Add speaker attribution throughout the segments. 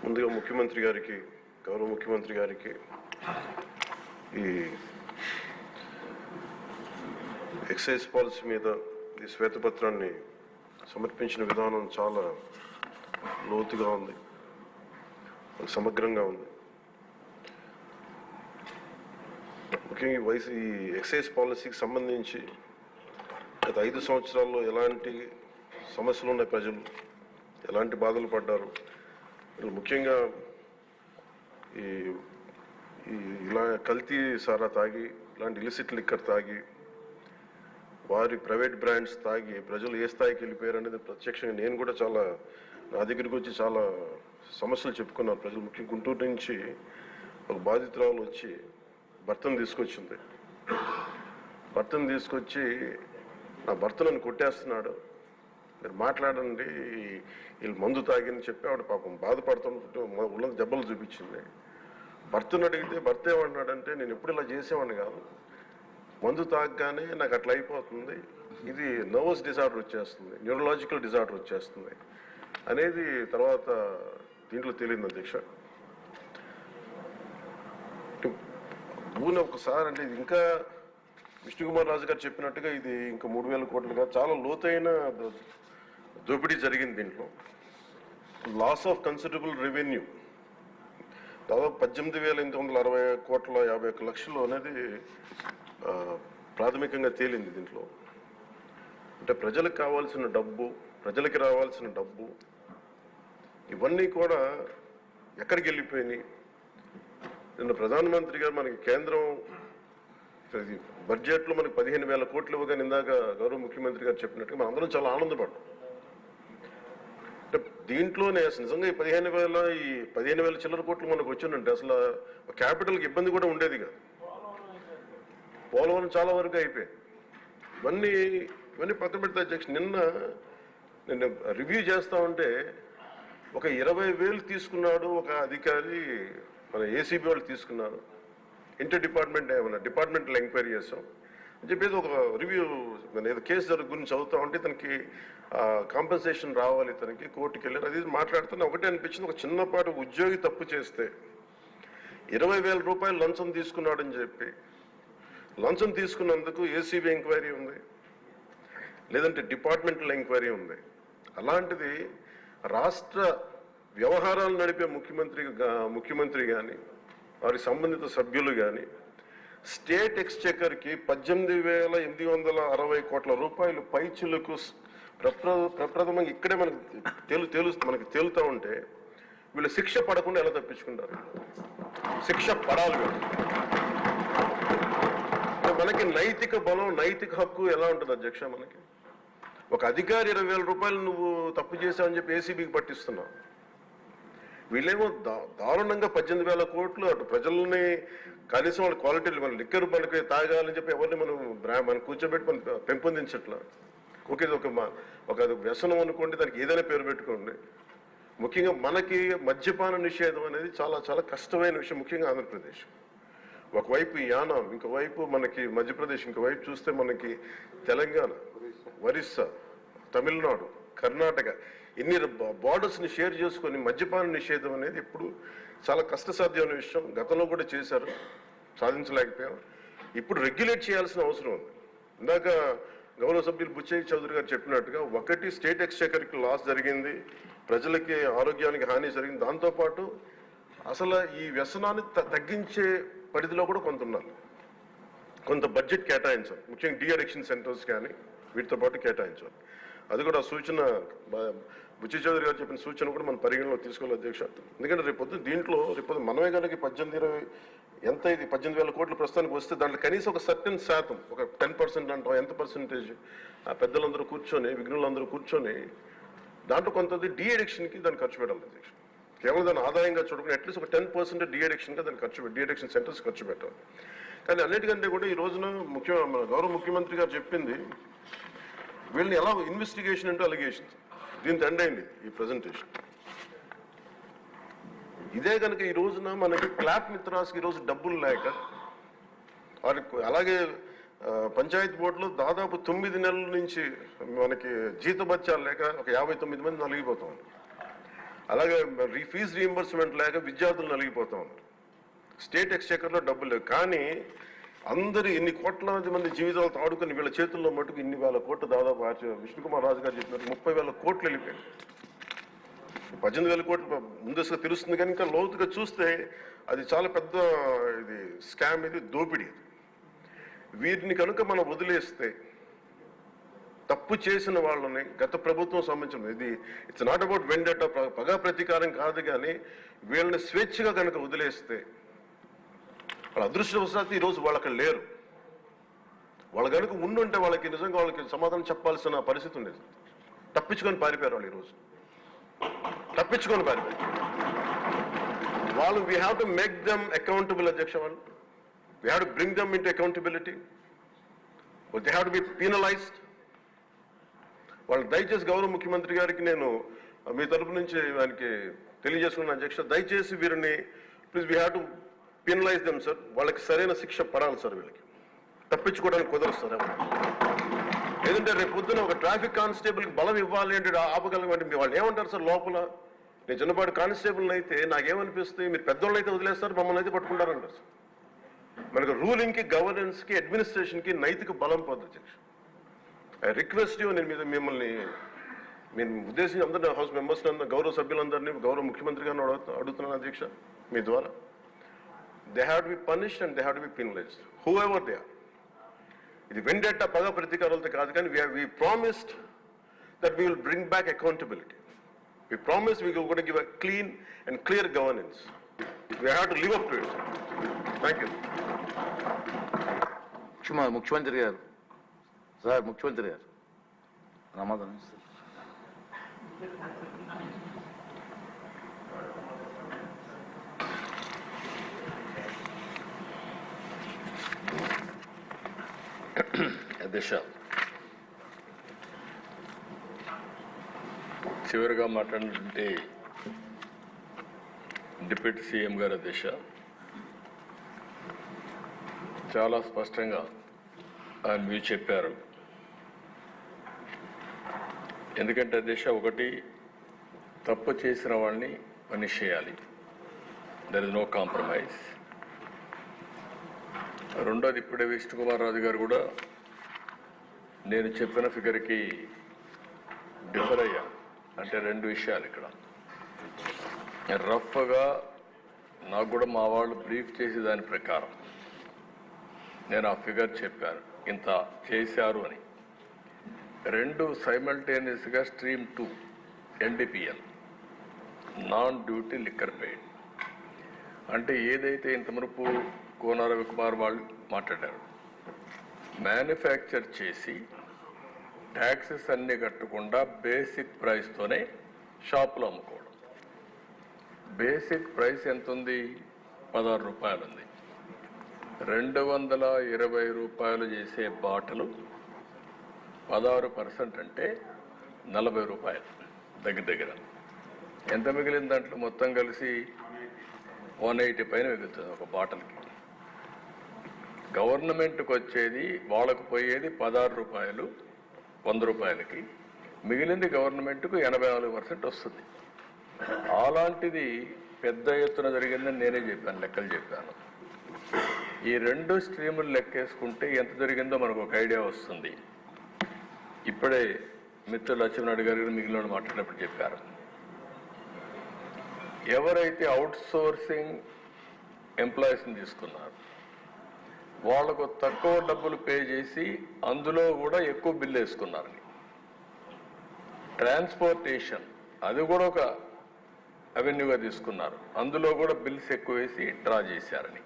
Speaker 1: ముందుగా ముఖ్యమంత్రి గారికి, గౌరవ ముఖ్యమంత్రి గారికి ఈ ఎక్సైజ్ పాలసీ మీద ఈ శ్వేతపత్రాన్ని సమర్పించిన విధానం చాలా లోతుగా ఉంది, సమగ్రంగా ఉంది. ముఖ్యంగా ఈ ఎక్సైజ్ పాలసీకి సంబంధించి గత 5 సంవత్సరాల్లో ఎలాంటి సమస్యలు ఉన్నాయి, ప్రజలు ఎలాంటి బాధలు పడ్డారు, ముఖ్యంగా ఈ ఇలా కల్తీ సారా తాగి, ఇలాంటి ఇలిసిట్ లిక్కర్ తాగి, వారి ప్రైవేట్ బ్రాండ్స్ తాగి ప్రజలు ఏ స్థాయికి వెళ్ళిపోయారు అనేది ప్రత్యక్షంగా నేను కూడా చాలా నా దగ్గరికి వచ్చి చాలా సమస్యలు చెప్పుకున్నాను. ప్రజలు ముఖ్యంగా గుంటూరు నుంచి ఒక బాధితురాలు వచ్చి భర్తను తీసుకొచ్చింది. భర్తను తీసుకొచ్చి నా భర్త నన్ను కొట్టేస్తున్నాడు, మీరు మాట్లాడండి, వీళ్ళు మందు తాగిని చెప్పి ఆవిడ పాపం బాధపడుతుంటే ఉన్న దెబ్బలు చూపించింది. భర్తను అడిగితే భర్త ఏమన్నాడంటే, నేను ఎప్పుడు ఇలా చేసేవాడిని కాదు, మందు తాగగానే నాకు అట్లా అయిపోతుంది, ఇది నర్వస్ డిజార్డర్ వచ్చేస్తుంది, న్యూరలాజికల్ డిజార్డర్ వచ్చేస్తుంది అనేది తర్వాత దీంట్లో తేలింది అధ్యక్ష. భూని ఒకసారి అంటే ఇది ఇంకా విష్ణుకుమార్ రాజు గారు చెప్పినట్టుగా ఇది ఇంకా 3,000 కోట్లుగా చాలా లోతైన దోపిడీ జరిగింది. దీంట్లో లాస్ ఆఫ్ కన్సిడరబుల్ రెవెన్యూ దాదాపు 18,860 కోట్ల 51 లక్షలు అనేది ప్రాథమికంగా తేలింది. దీంట్లో అంటే ప్రజలకు కావాల్సిన డబ్బు, ప్రజలకి రావాల్సిన డబ్బు ఇవన్నీ కూడా ఎక్కడికి వెళ్ళిపోయినాయి. నిన్న ప్రధానమంత్రి గారు మనకి కేంద్రం బడ్జెట్లో మనకి 15,000 కోట్లు ఇవ్వగా ఇందాక గౌరవ ముఖ్యమంత్రి గారు చెప్పినట్టుగా మనం అందరం చాలా ఆనందపడ్డాం. అంటే దీంట్లోనే నిజంగా ఈ 15,000 చిల్లర కోట్లు మనకు వచ్చిందంటే అసలు క్యాపిటల్కి ఇబ్బంది కూడా ఉండేది కాదు. పోలవరం చాలా వరకు అయిపోయింది. ఇవన్నీ పక్కన పెడితే అధ్యక్ష, నిన్న రివ్యూ చేస్తా ఉంటే ఒక 20,000 తీసుకున్నాడు ఒక అధికారి, మన ఏసీబీ వాళ్ళు తీసుకున్నారు, ఇంటర్ డిపార్ట్మెంట్ ఏమన్నా డిపార్ట్మెంటల్ ఎంక్వైరీ చేస్తాం అని చెప్పేది ఒక రివ్యూ ఏదో కేసు గురించి చదువుతా ఉంటే తనకి కాంపెన్సేషన్ రావాలి, తనకి కోర్టుకి వెళ్ళారు. అది మాట్లాడుతున్నా ఒకటే అనిపించింది, ఒక చిన్నపాటి ఉద్యోగి తప్పు చేస్తే 20,000 రూపాయలు లంచం తీసుకున్నాడని చెప్పి లంచం తీసుకున్నందుకు ఏసీబీ ఎంక్వైరీ ఉంది, లేదంటే డిపార్ట్మెంటల్ ఎంక్వైరీ ఉంది. అలాంటిది రాష్ట్ర వ్యవహారాలు నడిపే ముఖ్యమంత్రి కానీ వారి సంబంధిత సభ్యులు కానీ స్టేట్ ఎక్స్చెకర్కి 18,860 కోట్ల రూపాయలు పైచులకు ప్రప్రథమంగా ఇక్కడే మనకి తేలుతూ ఉంటే వీళ్ళు శిక్ష పడకుండా ఎలా తప్పించుకుంటారు? శిక్ష పడాలి. మనకి నైతిక బలం, నైతిక హక్కు ఎలా ఉంటుంది అధ్యక్ష? మనకి ఒక అధికారి 20,000 రూపాయలు నువ్వు తప్పు చేశావని చెప్పి ఏసీబీకి పట్టిస్తున్నావు. వీళ్ళేమో దారుణంగా 18,000 కోట్లు అటు ప్రజల్ని కనీసం వాళ్ళ క్వాలిటీలు మన లిక్కర్ మనకి తాగాలని చెప్పి ఎవరిని మనం కూర్చోబెట్టి మనం పెంపొందించట్లా. ఓకే, ఒక వ్యసనం అనుకోండి, దానికి ఏదైనా పేరు పెట్టుకోండి. ముఖ్యంగా మనకి మద్యపాన నిషేధం అనేది చాలా చాలా కష్టమైన విషయం, ముఖ్యంగా ఆంధ్రప్రదేశ్. ఒకవైపు యానాం, ఇంకోవైపు మనకి మధ్యప్రదేశ్, ఇంకోవైపు చూస్తే మనకి తెలంగాణ, ఒరిస్సా, తమిళనాడు, కర్ణాటక, ఇన్ని బార్డర్స్ని షేర్ చేసుకొని మద్యపాన నిషేధం అనేది ఇప్పుడు చాలా కష్టసాధ్యమైన విషయం. గతంలో కూడా చేశారు, సాధించలేకపోయాం. ఇప్పుడు రెగ్యులేట్ చేయాల్సిన అవసరం ఉంది. ఇందాక గౌరవ సభ్యులు బుచ్చయ్య చౌదరి గారు చెప్పినట్టుగా ఒకటి స్టేట్ ఎక్స్చెకర్కి లాస్ జరిగింది, ప్రజలకి ఆరోగ్యానికి హాని జరిగింది. దాంతోపాటు అసలు ఈ వ్యసనాన్ని తగ్గించే పరిధిలో కూడా కొంత ఉన్నారు, కొంత బడ్జెట్ కేటాయించాలి. ముఖ్యంగా డీ అడిక్షన్ సెంటర్స్ కానీ వీటితో పాటు కేటాయించాలి. అది కూడా సూచన బుచ్చి చౌదరి గారు చెప్పిన సూచన కూడా మనం పరిగణలో తీసుకోవాలి అధ్యక్ష. ఎందుకంటే రేపొద్దు మనమే కనుక 18,20 ఎంత ఇది 18,000 కోట్ల ప్రస్తుతానికి వస్తే దాంట్లో కనీసం ఒక సర్టెన్ శాతం, ఒక 10% అంటాం, ఎంత పర్సెంటేజ్ ఆ పెద్దలందరూ కూర్చొని, విఘ్నులందరూ కూర్చొని దాంట్లో కొంత డీ అడిక్షన్కి దాన్ని ఖర్చు పెట్టాలి అధ్యక్ష. కేవలం దాన్ని ఆదాయంగా చూడకుండా అట్లీస్ట్ ఒక 10% డీ అడిక్షన్గా దాన్ని డీ అడిక్షన్ సెంటర్స్ ఖర్చు పెట్టాలి. కానీ అన్నిటికంటే కూడా ఈ రోజున మన గౌరవ ముఖ్యమంత్రి గారు చెప్పింది, వీళ్ళని ఎలా ఇన్వెస్టిగేషన్ అంటే అలిగేషన్స్, దీంతో ఎండ్ అయింది ఈ ప్రజెంటేషన్. ఇదే కనుక ఈ రోజున మనకి క్లాప్ మిత్రాస్కి ఈరోజు డబ్బులు లేక, అలాగే పంచాయతీ బోర్డులో దాదాపు 9 నెలల నుంచి మనకి జీతభత్యాలు లేక ఒక 59 మంది నలిగిపోతాం. అలాగే ఫీజు రీఎంబర్స్మెంట్ లేక విద్యార్థులు నలిగిపోతా ఉన్నారు. స్టేట్ ఎక్స్చెకర్లో డబ్బులు లేవు. కానీ అందరూ ఇన్ని కోట్లాది మంది జీవితాలతో ఆడుకుని వీళ్ళ చేతుల్లో మటుకు ఇన్ని వేల కోట్లు, దాదాపు విష్ణుకుమార్ రాజు గారు చెప్పినట్టు 30,000 కోట్లు వెళ్ళిపోయాయి. 18,000 కోట్లు ముందస్తుగా తెలుస్తుంది, కానీ ఇంకా లోతుగా చూస్తే అది చాలా పెద్ద ఇది స్కామ్, ఇది దోపిడీ. వీటిని కనుక మనం వదిలేస్తే, తప్పు చేసిన వాళ్ళని గత ప్రభుత్వం సంబంధించిన ఇది ఇట్స్ నాట్ అబౌట్ వెండెటా, పగా ప్రతీకారం కాదు, కానీ వీళ్ళని స్వేచ్ఛగా కనుక వదిలేస్తే, వాళ్ళ అదృష్టవశాత్తు ఈరోజు వాళ్ళు అక్కడ లేరు. వాళ్ళు కనుక ఉండుంటే వాళ్ళకి నిజంగా వాళ్ళకి సమాధానం చెప్పాల్సిన పరిస్థితి ఉండేది. తప్పించుకొని పారిపోయారు వాళ్ళు ఈరోజు, తప్పించుకొని పారిపోయారు వాళ్ళు. We have to make them accountable అధ్యక్ష. వాళ్ళు we have to bring them into accountability. They have to be penalised. వాళ్ళు దయచేసి గౌరవ ముఖ్యమంత్రి గారికి నేను మీ తరపు నుంచి ఆయనకి తెలియజేసుకున్న అధ్యక్ష, దయచేసి వీరిని please we have to penalise them sir. వాళ్ళకి సరైన శిక్ష పడాలి సార్. వీళ్ళకి తప్పించుకోవడానికి కుదరదు సార్. లేదంటే రేపు పొద్దున ఒక ట్రాఫిక్ కానిస్టేబుల్కి బలం ఇవ్వాలి అంటే ఆపగలమంటే వాళ్ళు ఏమంటారు సార్ లోపల? నేను చిన్నపాటి కానిస్టేబుల్ అయితే నాకేమనిపిస్తుంది, మీరు పెద్దోళ్ళు అయితే వదిలేస్తారు, మమ్మల్ని అయితే పట్టుకుంటారంటారు సార్. మనకు రూలింగ్కి, గవర్నెన్స్కి, అడ్మినిస్ట్రేషన్కి నైతిక బలం పొందు అధ్యక్ష. ఐ రిక్వెస్ట్ యూ, నేను మిమ్మల్ని ఉద్దేశించి అందరినీ హౌస్ మెంబర్స్ గౌరవ సభ్యులందరినీ గౌరవ ముఖ్యమంత్రి గారిని అడుగుతున్నాను అధ్యక్ష మీ ద్వారా. They have to be punished and they have to be penalized, whoever they are. ఇది వెండెట్టా పగ ప్రతీకారాలతో కాదు, కానీ we promised that we will bring back accountability. We promised we are going to give a clean and clear governance. We have to live up to it. Thank you.
Speaker 2: ముఖ్యమంత్రి గారు sir, ముఖ్యమంత్రి గారు సమాధానం sir.
Speaker 3: అధ్యక్ష, చివరిగా మాట్లాడినటువంటి deputy CM గారు అధ్యక్ష చాలా స్పష్టంగా ఆయన వ్యూ చెప్పారు. ఎందుకంటే అధ్యక్ష, ఒకటి, తప్పు చేసిన వాళ్ళని పనిష్ చేయాలి, దర్ ఇస్ నో కాంప్రమైజ్. రెండోది, ఇప్పుడే విష్ణుకుమార్ రాజు గారు కూడా నేను చెప్పిన ఫిగర్కి డిఫర్ అయ్యాను. అంటే రెండు విషయాలు ఇక్కడ. రఫ్గా నాకు కూడా మా వాళ్ళు బ్రీఫ్ చేసే దాని ప్రకారం నేను ఆ ఫిగర్ చెప్పాను, ఇంత చేశారు అని. రెండు, సైమల్టేనియస్గా stream 2 NDPL, non duty liquor paid. అంటే ఏదైతే ఇంతవరకు కోన రవికుమార్ వాళ్ళు మాట్లాడారు, మ్యానుఫ్యాక్చర్ చేసి ట్యాక్సెస్ అన్నీ కట్టకుండా బేసిక్ ప్రైస్తోనే షాపులో అమ్ముకోవడం. బేసిక్ ప్రైస్ ఎంత ఉంది? 16 రూపాయలు ఉంది. 220 రూపాయలు చేసే బాటలు 16% అంటే 40 రూపాయలు దగ్గర దగ్గర. ఎంత మిగిలిన దాంట్లో మొత్తం కలిసి 180 పైన మిగులుతుంది ఒక బాటల్కి. గవర్నమెంట్కి వచ్చేది, వాళ్ళకు పోయేది 16 రూపాయలు 100 రూపాయలకి, మిగిలింది గవర్నమెంట్కు 84% వస్తుంది. అలాంటిది పెద్ద ఎత్తున జరిగిందని నేనే చెప్పాను, లెక్కలు చెప్పాను. ఈ రెండు స్ట్రీములు లెక్కేసుకుంటే ఎంత జరిగిందో మనకు ఒక ఐడియా వస్తుంది. ఇప్పుడే మిత్రులు లక్ష్మీనాయుడు గారు మిగిలిన మాట్లాడినప్పుడు చెప్పారు, ఎవరైతే అవుట్ సోర్సింగ్ ఎంప్లాయీస్ని తీసుకున్నారు వాళ్లకు తక్కువ డబ్బులు పే చేసి అందులో కూడా ఎక్కువ బిల్లు వేసుకున్నారని. ట్రాన్స్పోర్టేషన్ అది కూడా ఒక అవెన్యూగా తీసుకున్నారు, అందులో కూడా బిల్స్ ఎక్కువ వేసి డ్రా చేశారని.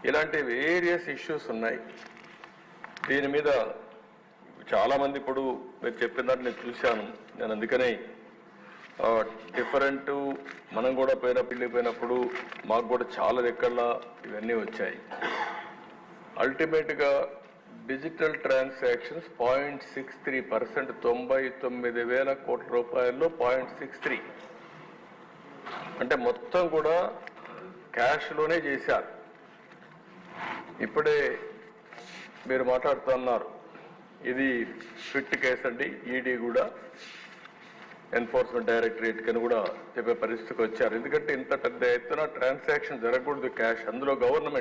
Speaker 3: ఇలాంటి వేరియస్ ఇష్యూస్ ఉన్నాయి. దీని మీద చాలామంది ఇప్పుడు మీరు చెప్పిన దాన్ని నేను చూశాను. నేను అందుకనే డిఫరెంట్, మనం కూడా పోయినప్పుడు మాకు కూడా చాలా లెక్కల్లో ఇవన్నీ వచ్చాయి. అల్టిమేట్గా డిజిటల్ ట్రాన్సాక్షన్స్ 0.63%, 99,000 కోట్ల రూపాయల్లో 0.63, అంటే మొత్తం కూడా క్యాష్లోనే చేశారు. ఇప్పుడే మీరు మాట్లాడుతున్నారు, ఇది ఫిట్ కేసు అండి. ఈడీ కూడా ఎన్ఫోర్స్మెంట్ డైరెక్టరేట్ కని కూడా చెప్పే పరిస్థితికి వచ్చారు. ఎందుకంటే ఇంత పెద్ద ఎత్తున ట్రాన్సాక్షన్ జరగకూడదు క్యాష్, అందులో గవర్నమెంట్